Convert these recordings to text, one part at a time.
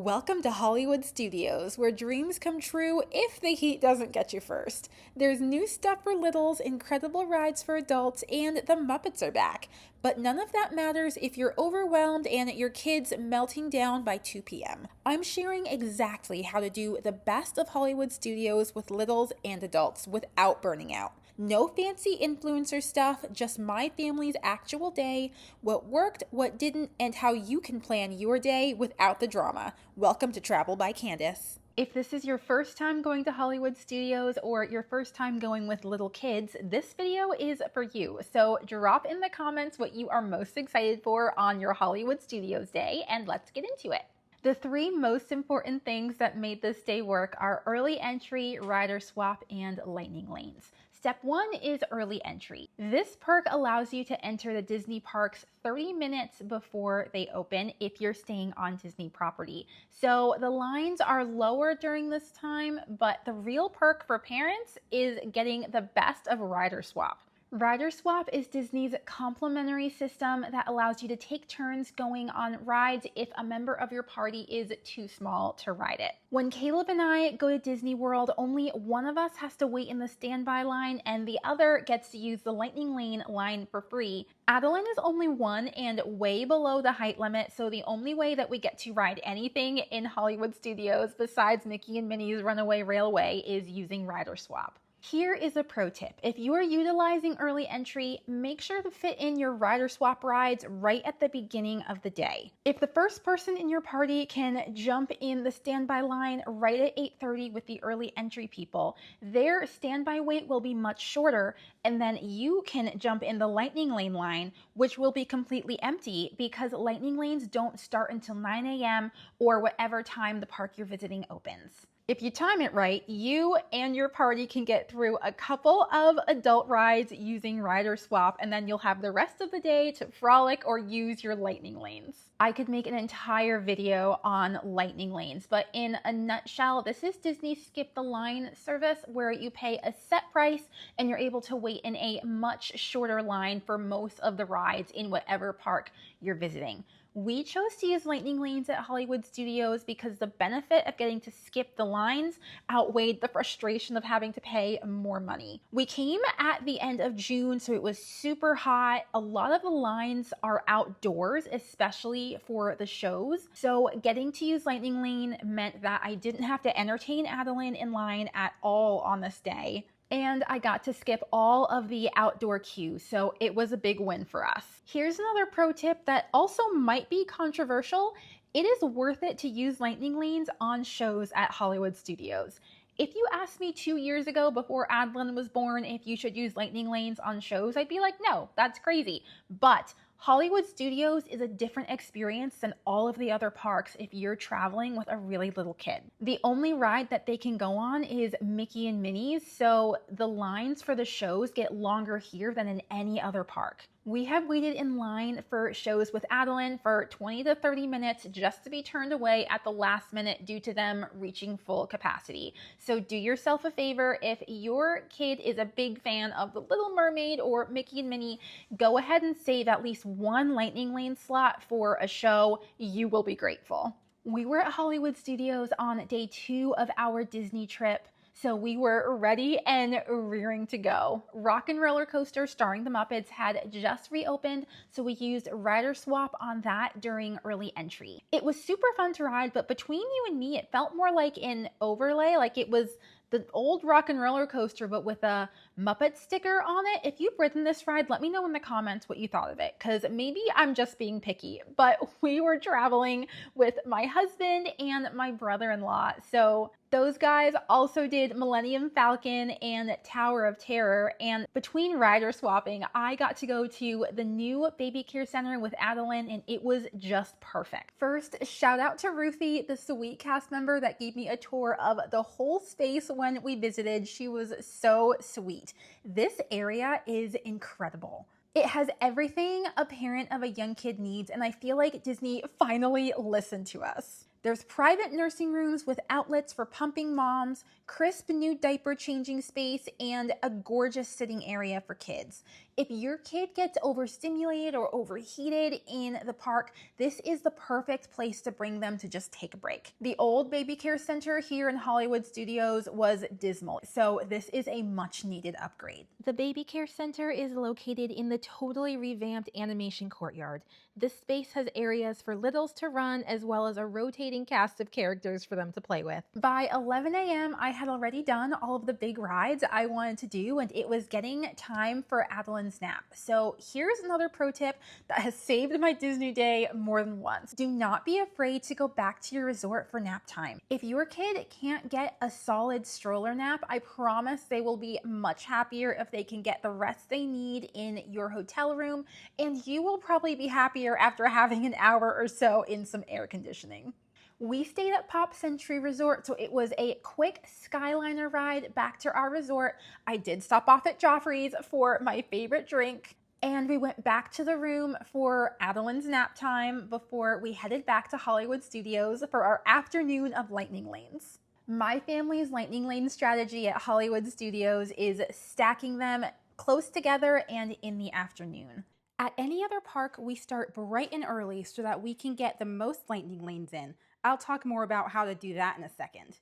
Welcome to Hollywood Studios, where dreams come true if the heat doesn't get you first. There's new stuff for littles, incredible rides for adults, and the Muppets are back. But none of that matters if you're overwhelmed and your kid's melting down by 2 p.m. I'm sharing exactly how to do the best of Hollywood Studios with littles and adults without burning out. No fancy influencer stuff, just my family's actual day, what worked, what didn't, and how you can plan your day without the drama. Welcome to Travel by Candace. If this is your first time going to Hollywood Studios or your first time going with little kids, this video is for you. So drop in the comments what you are most excited for on your Hollywood Studios day, and let's get into it. The three most important things that made this day work are early entry, rider swap, and lightning lanes. Step one is early entry. This perk allows you to enter the Disney parks 30 minutes before they open if you're staying on Disney property. So the lines are lower during this time, but the real perk for parents is getting the best of rider swap. Rider Swap is Disney's complimentary system that allows you to take turns going on rides if a member of your party is too small to ride it. When Caleb and I go to Disney World, only one of us has to wait in the standby line and the other gets to use the Lightning Lane line for free. Adeline is only one and way below the height limit, so the only way that we get to ride anything in Hollywood Studios besides Mickey and Minnie's Runaway Railway is using Rider Swap. Here is a pro tip. If you are utilizing early entry, make sure to fit in your rider swap rides right at the beginning of the day. If the first person in your party can jump in the standby line right at 8:30 with the early entry people, their standby wait will be much shorter, and then you can jump in the lightning lane line, which will be completely empty because lightning lanes don't start until 9 a.m. or whatever time the park you're visiting opens. If you time it right, you and your party can get through a couple of adult rides using Rider Swap, and then you'll have the rest of the day to frolic or use your lightning lanes. I could make an entire video on lightning lanes, but in a nutshell, this is Disney's Skip the Line service where you pay a set price and you're able to wait in a much shorter line for most of the rides in whatever park you're visiting. We chose to use lightning lanes at Hollywood Studios because the benefit of getting to skip the lines outweighed the frustration of having to pay more money. We came at the end of June, so it was super hot. A lot of the lines are outdoors, especially for the shows. So getting to use lightning lane meant that I didn't have to entertain Adeline in line at all on this day. And I got to skip all of the outdoor queues, so it was a big win for us. Here's another pro tip that also might be controversial. It is worth it to use lightning lanes on shows at Hollywood Studios. If you asked me 2 years ago before Adeline was born if you should use lightning lanes on shows, I'd be like, no, that's crazy. But Hollywood Studios is a different experience than all of the other parks if you're traveling with a really little kid. The only ride that they can go on is Mickey and Minnie's, so the lines for the shows get longer here than in any other park. We have waited in line for shows with Adeline for 20 to 30 minutes just to be turned away at the last minute due to them reaching full capacity. So do yourself a favor, if your kid is a big fan of the Little Mermaid or Mickey and Minnie, go ahead and save at least one lightning lane slot for a show. You will be grateful. We were at Hollywood Studios on day 2 of our Disney trip. So we were ready and rearing to go. Rock and Roller Coaster starring the Muppets had just reopened, so we used Rider Swap on that during early entry. It was super fun to ride, but between you and me, it felt more like an overlay, like it was the old Rock and Roller Coaster, but with a Muppet sticker on it. If you've ridden this ride, let me know in the comments what you thought of it, because maybe I'm just being picky, but we were traveling with my husband and my brother-in-law, so those guys also did Millennium Falcon and Tower of Terror, and between rider swapping, I got to go to the new baby care center with Adeline, and it was just perfect. First, shout out to Ruthie, the sweet cast member that gave me a tour of the whole space when we visited. She was so sweet. This area is incredible. It has everything a parent of a young kid needs, and I feel like Disney finally listened to us. There's private nursing rooms with outlets for pumping moms, crisp new diaper changing space, and a gorgeous sitting area for kids. If your kid gets overstimulated or overheated in the park, this is the perfect place to bring them to just take a break. The old baby care center here in Hollywood Studios was dismal, so this is a much needed upgrade. The baby care center is located in the totally revamped animation courtyard. This space has areas for littles to run as well as a rotating cast of characters for them to play with. By 11 a.m., I had already done all of the big rides I wanted to do, and it was getting time for Adeline's nap. So here's another pro tip that has saved my Disney day more than once. Do not be afraid to go back to your resort for nap time. If your kid can't get a solid stroller nap, I promise they will be much happier if they can get the rest they need in your hotel room, and you will probably be happier after having an hour or so in some air conditioning. We stayed at Pop Century Resort, so it was a quick Skyliner ride back to our resort. I did stop off at Joffrey's for my favorite drink, and we went back to the room for Adeline's nap time before we headed back to Hollywood Studios for our afternoon of lightning lanes. My family's lightning lane strategy at Hollywood Studios is stacking them close together and in the afternoon. At any other park, we start bright and early so that we can get the most lightning lanes in. I'll talk more about how to do that in a second.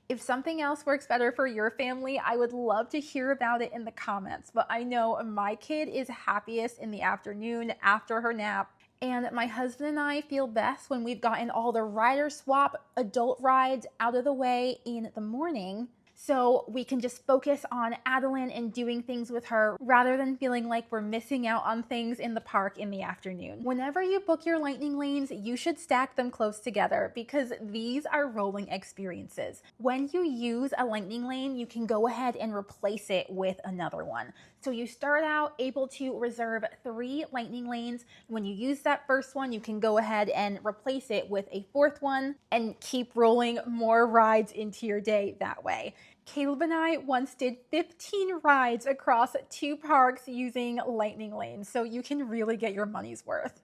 If something else works better for your family, I would love to hear about it in the comments, but I know my kid is happiest in the afternoon after her nap, and my husband and I feel best when we've gotten all the rider swap adult rides out of the way in the morning, so we can just focus on Adeline and doing things with her rather than feeling like we're missing out on things in the park in the afternoon. Whenever you book your lightning lanes, you should stack them close together because these are rolling experiences. When you use a lightning lane, you can go ahead and replace it with another one. So you start out able to reserve 3 lightning lanes. When you use that first one, you can go ahead and replace it with a 4th one and keep rolling more rides into your day that way. Caleb and I once did 15 rides across 2 parks using lightning lanes, so you can really get your money's worth.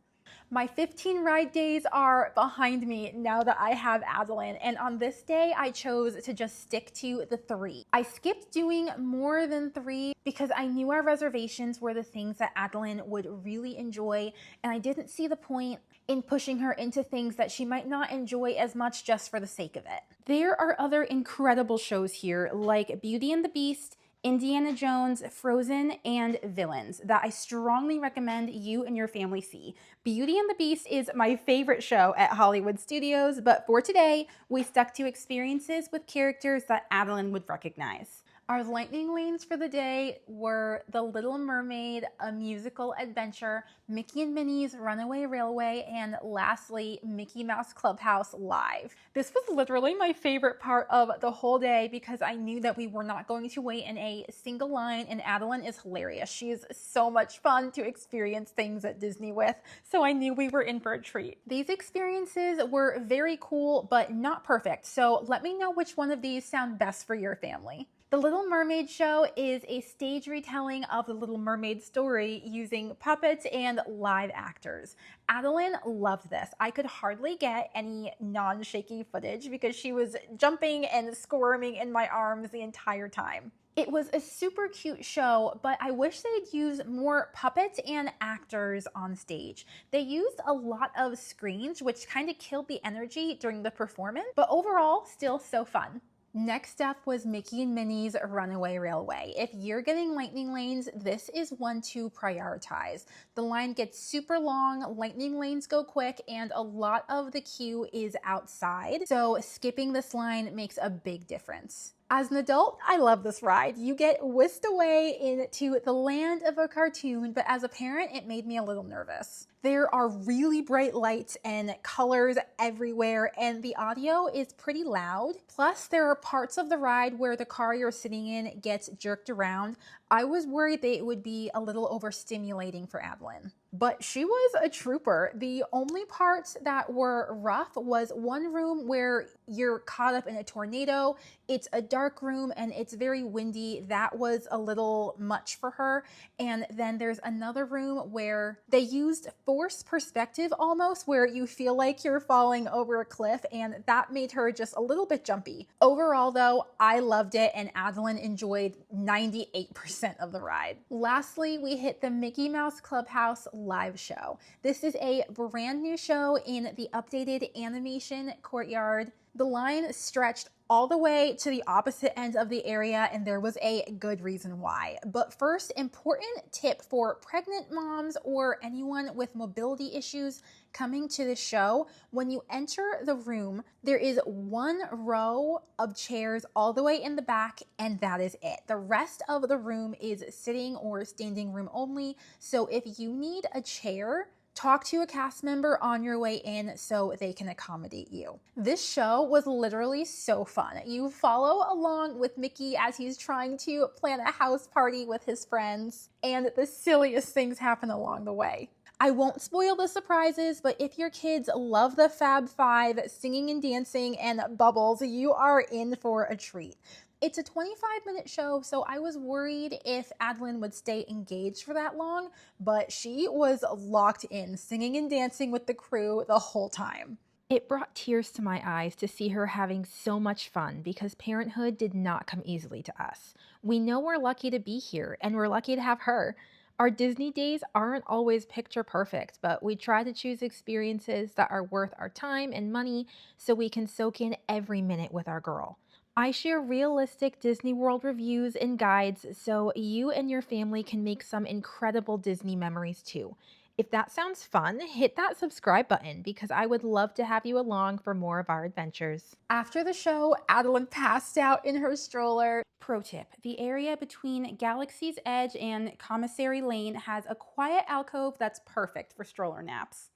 My 15 ride days are behind me now that I have Adeline, and on this day I chose to just stick to the 3. I skipped doing more than 3 because I knew our reservations were the things that Adeline would really enjoy, and I didn't see the point in pushing her into things that she might not enjoy as much just for the sake of it. There are other incredible shows here like Beauty and the Beast, Indiana Jones, Frozen, and Villains that I strongly recommend you and your family see. Beauty and the Beast is my favorite show at Hollywood Studios, but for today, we stuck to experiences with characters that Adeline would recognize. Our lightning lanes for the day were The Little Mermaid, A Musical Adventure, Mickey and Minnie's Runaway Railway, and lastly, Mickey Mouse Clubhouse Live. This was literally my favorite part of the whole day because I knew that we were not going to wait in a single line, and Adeline is hilarious. She is so much fun to experience things at Disney with, so I knew we were in for a treat. These experiences were very cool, but not perfect, so let me know which one of these sound best for your family. The Little Mermaid show is a stage retelling of the Little Mermaid story using puppets and live actors. Adeline loved this. I could hardly get any non-shaky footage because she was jumping and squirming in my arms the entire time. It was a super cute show, but I wish they'd use more puppets and actors on stage. They used a lot of screens, which kind of killed the energy during the performance, but overall, still so fun. Next up was Mickey and Minnie's Runaway Railway. If you're getting lightning lanes, this is one to prioritize. The line gets super long, lightning lanes go quick, and a lot of the queue is outside, so skipping this line makes a big difference. As an adult, I love this ride. You get whisked away into the land of a cartoon, but as a parent, it made me a little nervous. There are really bright lights and colors everywhere, and the audio is pretty loud. Plus, there are parts of the ride where the car you're sitting in gets jerked around. I was worried that it would be a little overstimulating for Adeline. but she was a trooper. The only parts that were rough was one room where you're caught up in a tornado. It's a dark room and it's very windy. That was a little much for her. And then there's another room where they used forced perspective almost, where you feel like you're falling over a cliff, and that made her just a little bit jumpy. Overall though, I loved it, and Adeline enjoyed 98% of the ride. Lastly, we hit the Mickey Mouse Clubhouse live show. This is a brand new show in the updated animation courtyard. The line stretched all the way to the opposite end of the area, and there was a good reason why. But first, important tip for pregnant moms or anyone with mobility issues coming to the show: when you enter the room, there is one row of chairs all the way in the back, and that is it. The rest of the room is sitting or standing room only. So if you need a chair, talk to a cast member on your way in so they can accommodate you. This show was literally so fun. You follow along with Mickey as he's trying to plan a house party with his friends, and the silliest things happen along the way. I won't spoil the surprises, but if your kids love the Fab Five, singing and dancing, and bubbles, you are in for a treat. It's a 25-minute show, so I was worried if Adeline would stay engaged for that long, but she was locked in, singing and dancing with the crew the whole time. It brought tears to my eyes to see her having so much fun, because parenthood did not come easily to us. We know we're lucky to be here, and we're lucky to have her. Our Disney days aren't always picture perfect, but we try to choose experiences that are worth our time and money so we can soak in every minute with our girl. I share realistic Disney World reviews and guides so you and your family can make some incredible Disney memories too. If that sounds fun, hit that subscribe button, because I would love to have you along for more of our adventures. After the show, Adeline passed out in her stroller. Pro tip: the area between Galaxy's Edge and Commissary Lane has a quiet alcove that's perfect for stroller naps.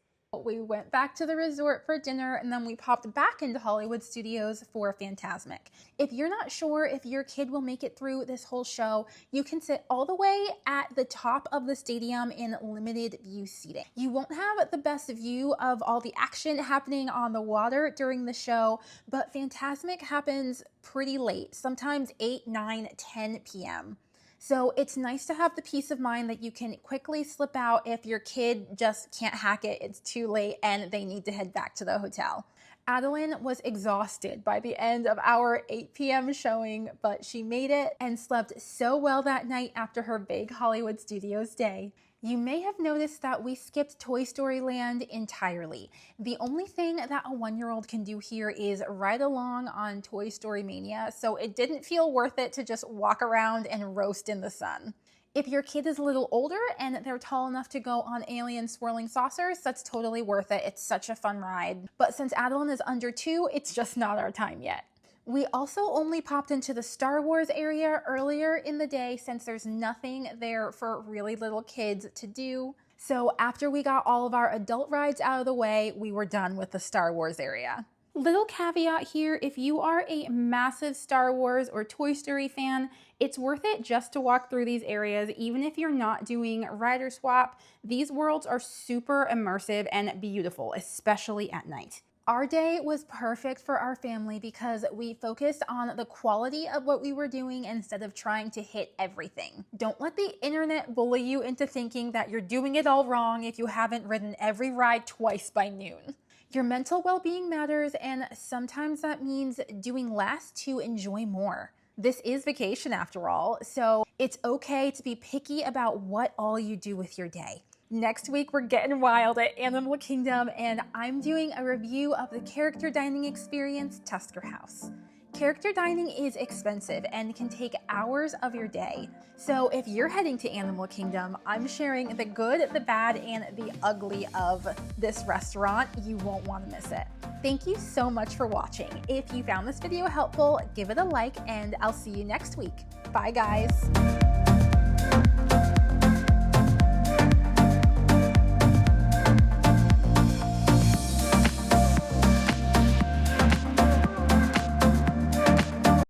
We went back to the resort for dinner, and then we popped back into Hollywood Studios for Fantasmic. If you're not sure if your kid will make it through this whole show, you can sit all the way at the top of the stadium in limited view seating. You won't have the best view of all the action happening on the water during the show, but Fantasmic happens pretty late, sometimes 8, 9, 10 p.m. So it's nice to have the peace of mind that you can quickly slip out if your kid just can't hack it, it's too late, and they need to head back to the hotel. Adeline was exhausted by the end of our 8 p.m. showing, but she made it and slept so well that night after her big Hollywood Studios day. You may have noticed that we skipped Toy Story Land entirely. The only thing that a 1-year-old can do here is ride along on Toy Story Mania, so it didn't feel worth it to just walk around and roast in the sun. If your kid is a little older and they're tall enough to go on alien swirling saucers, that's totally worth it. It's such a fun ride. But since Adeline is under 2, it's just not our time yet. We also only popped into the Star Wars area earlier in the day since there's nothing there for really little kids to do. So after we got all of our adult rides out of the way, we were done with the Star Wars area. Little caveat here: if you are a massive Star Wars or Toy Story fan, it's worth it just to walk through these areas, even if you're not doing rider swap. These worlds are super immersive and beautiful, especially at night. Our day was perfect for our family because we focused on the quality of what we were doing instead of trying to hit everything. Don't let the internet bully you into thinking that you're doing it all wrong if you haven't ridden every ride twice by noon. Your mental well-being matters, and sometimes that means doing less to enjoy more. This is vacation after all, so it's okay to be picky about what all you do with your day. Next week, we're getting wild at Animal Kingdom, and I'm doing a review of the character dining experience, Tusker House. Character dining is expensive and can take hours of your day. So if you're heading to Animal Kingdom, I'm sharing the good, the bad, and the ugly of this restaurant. You won't want to miss it. Thank you so much for watching. If you found this video helpful, give it a like, and I'll see you next week. Bye, guys.